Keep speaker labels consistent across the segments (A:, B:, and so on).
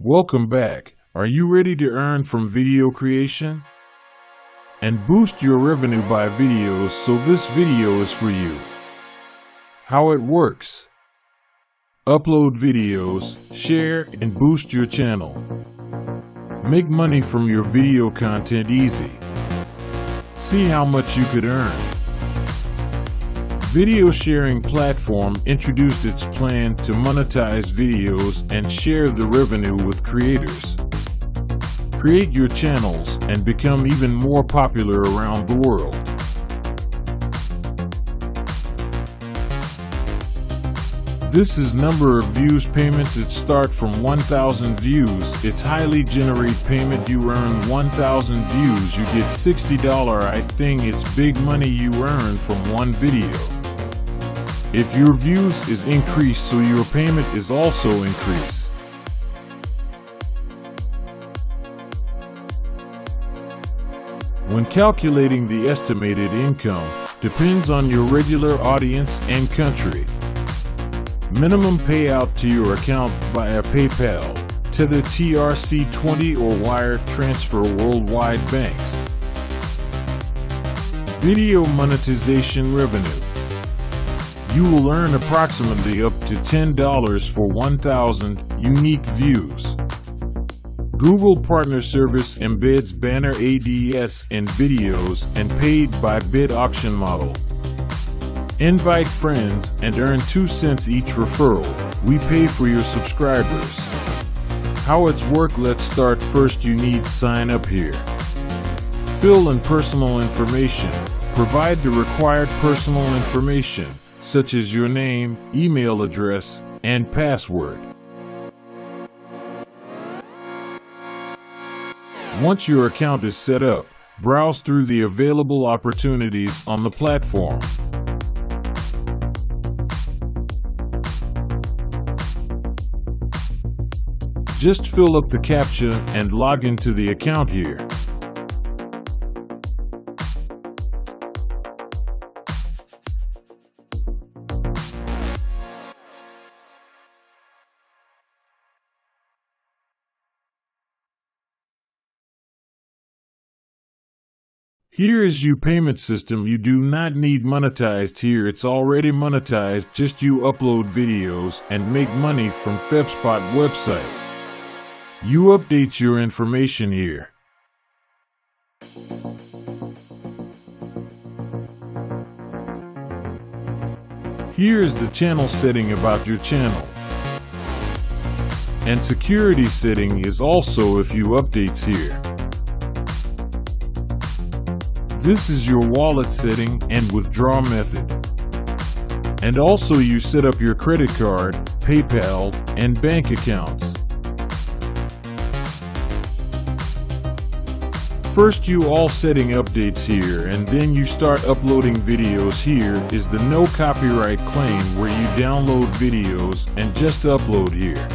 A: Welcome back. Are you ready to earn from video creation and boost your revenue by videos? So this video is for you. How it works. Upload videos, share, and boost your channel. Make money from your video content easy. See how much you could earn. Video sharing platform introduced its plan to monetize videos and share the revenue with creators. Create your channels and become even more popular around the world. This is number of views payments. It start from 1,000 views. It's highly generate payment. You earn 1,000 views. You get $60. I think it's big money you earn from one video. If your views is increased, so your payment is also increased. When calculating the estimated income, depends on your regular audience and country. Minimum payout to your account via PayPal, Tether TRC20 or wire transfer worldwide banks. Video monetization revenue. You will earn approximately up to $10 for 1,000 unique views. Google Partner Service embeds banner ads in videos and paid by bid auction model. Invite friends and earn 2 cents each referral. We pay for your subscribers. How it's work? Let's start. First, you need sign up here. Fill in personal information. Provide the required personal information, such as your name, email address, and password. Once your account is set up, browse through the available opportunities on the platform. Just fill up the CAPTCHA and log into the account here. Here is your payment system. You do not need monetized here. It's already monetized. Just you upload videos and make money from febspot website. You update your information here. Here is the channel setting about your channel. And security setting is also a few updates here. This is your wallet setting and withdraw method. And also you set up your credit card, PayPal, and bank accounts. First you all setting updates here and then you start uploading videos. Here is the no copyright claim where you download videos and just upload here.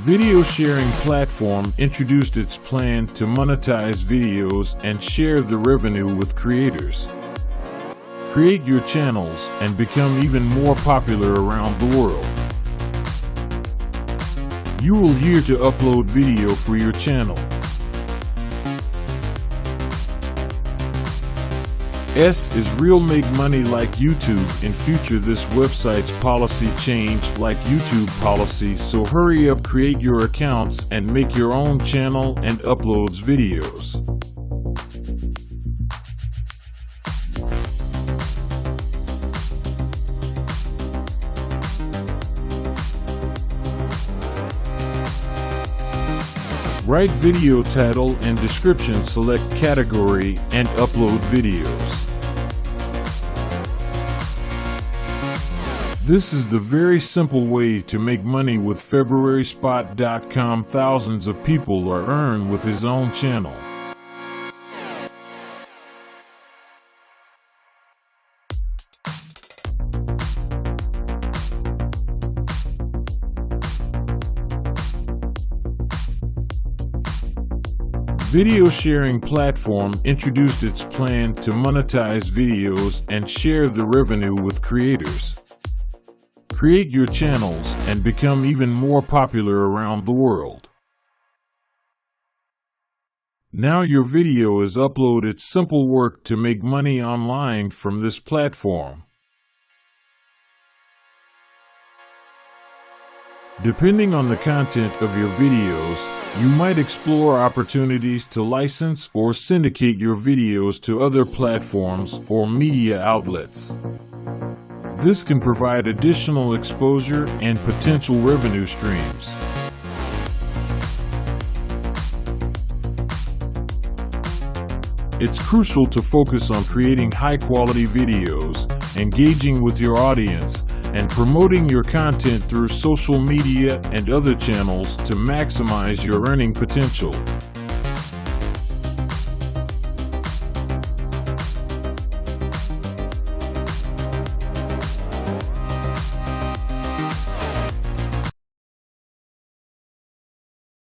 A: Video sharing platform introduced its plan to monetize videos and share the revenue with creators. Create your channels and become even more popular around the world. You will here to upload video for your channel. S is real make money like YouTube. In future this website's policy changed like YouTube policy, so hurry up, create your accounts and make your own channel and uploads videos. Write video title and description, select category, and upload videos. This is the very simple way to make money with febspot.com. Thousands of people are earned with his own channel. Video sharing platform introduced its plan to monetize videos and share the revenue with creators. create your channels, and become even more popular around the world. Now your video is uploaded. It's simple work to make money online from this platform. Depending on the content of your videos, you might explore opportunities to license or syndicate your videos to other platforms or media outlets. This can provide additional exposure and potential revenue streams. It's crucial to focus on creating high-quality videos, engaging with your audience, and promoting your content through social media and other channels to maximize your earning potential.